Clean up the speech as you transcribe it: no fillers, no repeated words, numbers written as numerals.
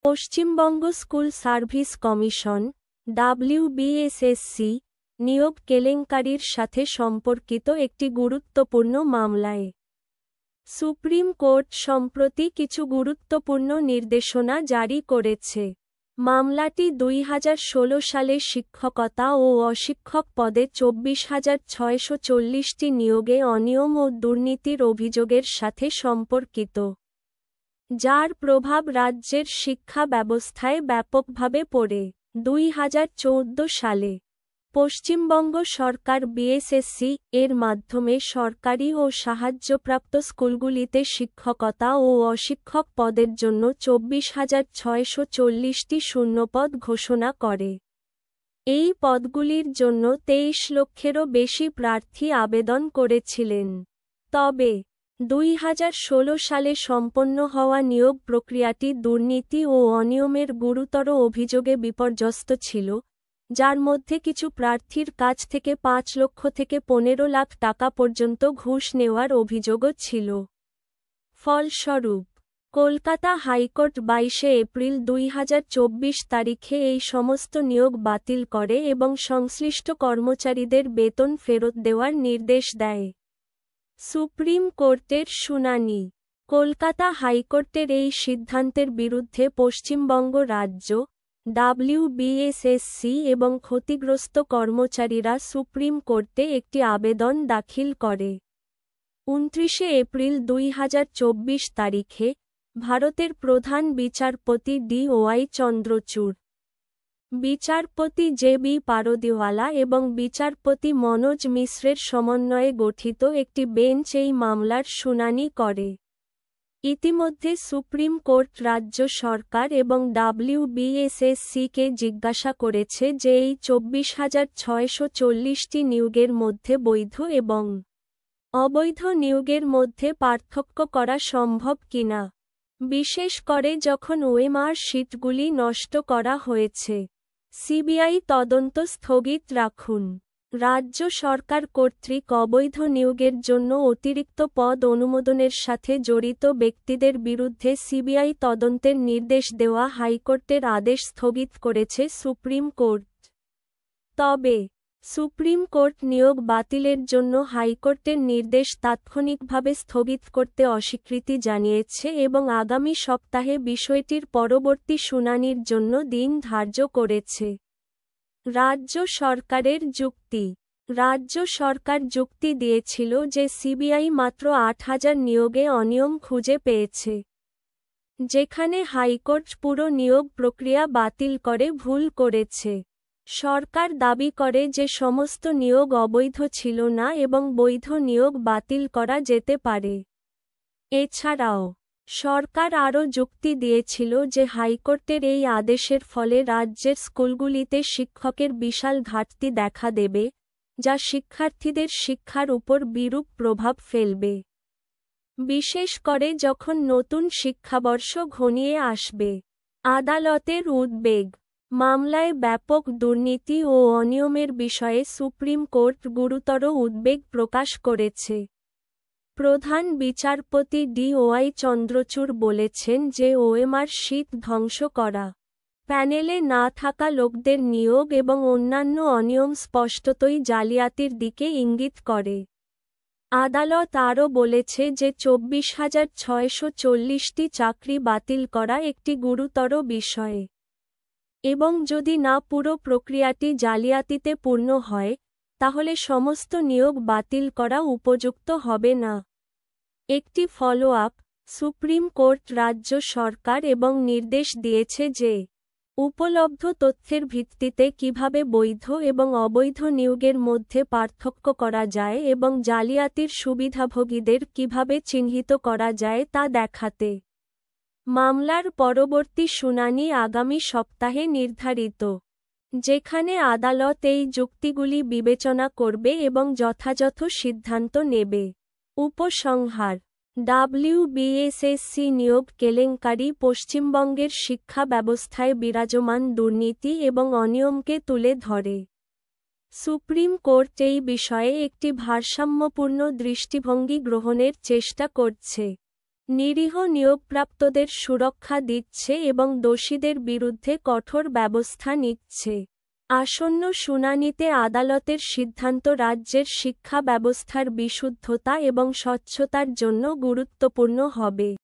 Paschimbanga school service commission WBSSC নিয়োগ কেলেঙ্কারির সাথে সম্পর্কিত একটি গুরুত্বপূর্ণ মামলায় সুপ্রিম কোর্ট সম্প্রতি কিছু গুরুত্বপূর্ণ নির্দেশনা জারি করেছে। মামলাটি 2016 সালে শিক্ষকতা ও অশিক্ষক পদে 24,640টি নিয়োগে অনিয়ম ও দুর্নীতির অভিযোগের সাথে সম্পর্কিত, যার প্রভাব রাজ্যের শিক্ষা ব্যবস্থায় ব্যাপকভাবে পড়ে। 2014 সালে পশ্চিমবঙ্গ সরকার বিএসএসসি এর মাধ্যমে সরকারি ও সাহায্যপ্রাপ্ত স্কুলগুলিতে শিক্ষকতা ও অশিক্ষক পদের জন্য 24,640টি শূন্যপদ ঘোষণা করে। এই পদগুলির জন্য 23 লক্ষেরও বেশি প্রার্থী আবেদন করেছিলেন। তবে 2016 সালে সম্পন্ন হওয়া নিয়োগ প্রক্রিয়াটি দুর্নীতি ও অনিয়মের গুরুতর অভিযোগে বিপর্যস্ত ছিল, যার মধ্যে কিছু প্রার্থীর কাছ থেকে 5 লক্ষ থেকে 15 লাখ টাকা পর্যন্ত ঘুষ নেওয়ার অভিযোগও ছিল। ফলস্বরূপ কলকাতা হাইকোর্ট 22 এপ্রিল 2024 তারিখে এই সমস্ত নিয়োগ বাতিল করে এবং সংশ্লিষ্ট কর্মচারীদের বেতন ফেরত দেওয়ার নির্দেশ দেয়। সুপ্রিম কোর্টের শুনানি। কলকাতা হাইকোর্টের এই সিদ্ধান্তের বিরুদ্ধে পশ্চিমবঙ্গ রাজ্য WBSSC এবং ক্ষতিগ্রস্ত কর্মচারীরা সুপ্রিম কোর্টে একটি আবেদন দাখিল করে। 29 এপ্রিল 2024 তারিখে ভারতের প্রধান বিচারপতি DOI চন্দ্রচূড়, বিচারপতি JB পারদিওয়ালা এবং বিচারপতি মনোজ মিশ্রের সমন্বয়ে গঠিত একটি বেঞ্চ এই মামলার শুনানি করে। ইতিমধ্যে সুপ্রিম কোর্ট রাজ্য সরকার এবং WBSSC-কে জিজ্ঞাসা করেছে যে এই 24,640টি নিয়োগের মধ্যে বৈধ এবং অবৈধ নিয়োগের মধ্যে পার্থক্য করা সম্ভব কিনা, বিশেষ করে যখন ওএমআর শিটগুলি নষ্ট করা হয়েছে। সিবিআই তদন্ত স্থগিত রাখুন। রাজ্য সরকার কর্তৃক অবৈধ নিয়োগের জন্য অতিরিক্ত পদ অনুমোদনের সাথে জড়িত ব্যক্তিদের বিরুদ্ধে সিবিআই তদন্তের নির্দেশ দেওয়া হাইকোর্টের আদেশ স্থগিত করেছে সুপ্রিম কোর্ট। তবে সুপ্রিম কোর্ট নিয়োগ বাতিলের জন্য হাইকোর্টের নির্দেশ তাৎক্ষণিকভাবে স্থগিত করতে অস্বীকৃতি জানিয়েছে এবং আগামী সপ্তাহে বিষয়টির পরবর্তী শুনানির জন্য দিন ধার্য করেছে। রাজ্য সরকারের যুক্তি। রাজ্য সরকার যুক্তি দিয়েছিল যে সিবিআই মাত্র 8,000 নিয়োগে অনিয়ম খুঁজে পেয়েছে, যেখানে হাইকোর্ট পুরো নিয়োগ প্রক্রিয়া বাতিল করে ভুল করেছে। সরকার দাবি করে যে সমস্ত নিয়োগ অবৈধ ছিল না এবং বৈধ নিয়োগ বাতিল করা যেতে পারে। এছাড়াও সরকার আরও যুক্তি দিয়েছিল যে হাইকোর্টের এই আদেশের ফলে রাজ্যের স্কুলগুলিতে শিক্ষকের বিশাল ঘাটতি দেখা দেবে, যা শিক্ষার্থীদের শিক্ষার উপর বিরূপ প্রভাব ফেলবে, বিশেষ করে যখন নতুন শিক্ষাবর্ষ ঘনিয়ে আসবে। আদালতের উদ্বেগ। মামলায় ব্যাপক দুর্নীতি ও অনিয়মের বিষয়ে সুপ্রিম কোর্ট গুরুতর উদ্বেগ প্রকাশ করেছে। প্রধান বিচারপতি DOI চন্দ্রচূড় বলেছেন যে ওএমআর শিট ধ্বংস করা, প্যানেলে না থাকা লোকদের নিয়োগ এবং অন্যান্য অনিয়ম স্পষ্টতই জালিয়াতির দিকে ইঙ্গিত করে। আদালত আরও বলেছে যে 24,640টি চাকরি বাতিল করা একটি গুরুতর বিষয় এবং যদি না পুরো প্রক্রিয়াটি জালিয়াতিতে পূর্ণ হয়, তাহলে সমস্ত নিয়োগ বাতিল করা উপযুক্ত হবে না। একটি ফলো-আপ। সুপ্রিম কোর্ট রাজ্য সরকার এবং নির্দেশ দিয়েছে যে উপলব্ধ তথ্যের ভিত্তিতে কিভাবে বৈধ এবং অবৈধ নিয়োগের মধ্যে পার্থক্য করা যায় এবং জালিয়াতির সুবিধাভোগীদের কিভাবে চিহ্নিত করা যায় তা দেখাতে। মামলার পরবর্তী শুনানি আগামী সপ্তাহে নির্ধারিত, যেখানে আদালত এই যুক্তিগুলি বিবেচনা করবে এবং যথাযথ সিদ্ধান্ত নেবে। উপসংহার। WBSSC নিয়োগ কেলেঙ্কারি পশ্চিমবঙ্গের শিক্ষা ব্যবস্থায় বিরাজমান দুর্নীতি এবং অনিয়মকে তুলে ধরে। সুপ্রিম কোর্ট এই বিষয়ে একটি ভারসাম্যপূর্ণ দৃষ্টিভঙ্গি গ্রহণের চেষ্টা করছে। নিরীহ নিয়োগপ্রাপ্তদের সুরক্ষা দিচ্ছে এবং দোষীদের বিরুদ্ধে কঠোর ব্যবস্থা নিচ্ছে। আসন্ন শুনানিতে আদালতের সিদ্ধান্ত রাজ্যের শিক্ষা ব্যবস্থার বিশুদ্ধতা এবং স্বচ্ছতার জন্য গুরুত্বপূর্ণ হবে।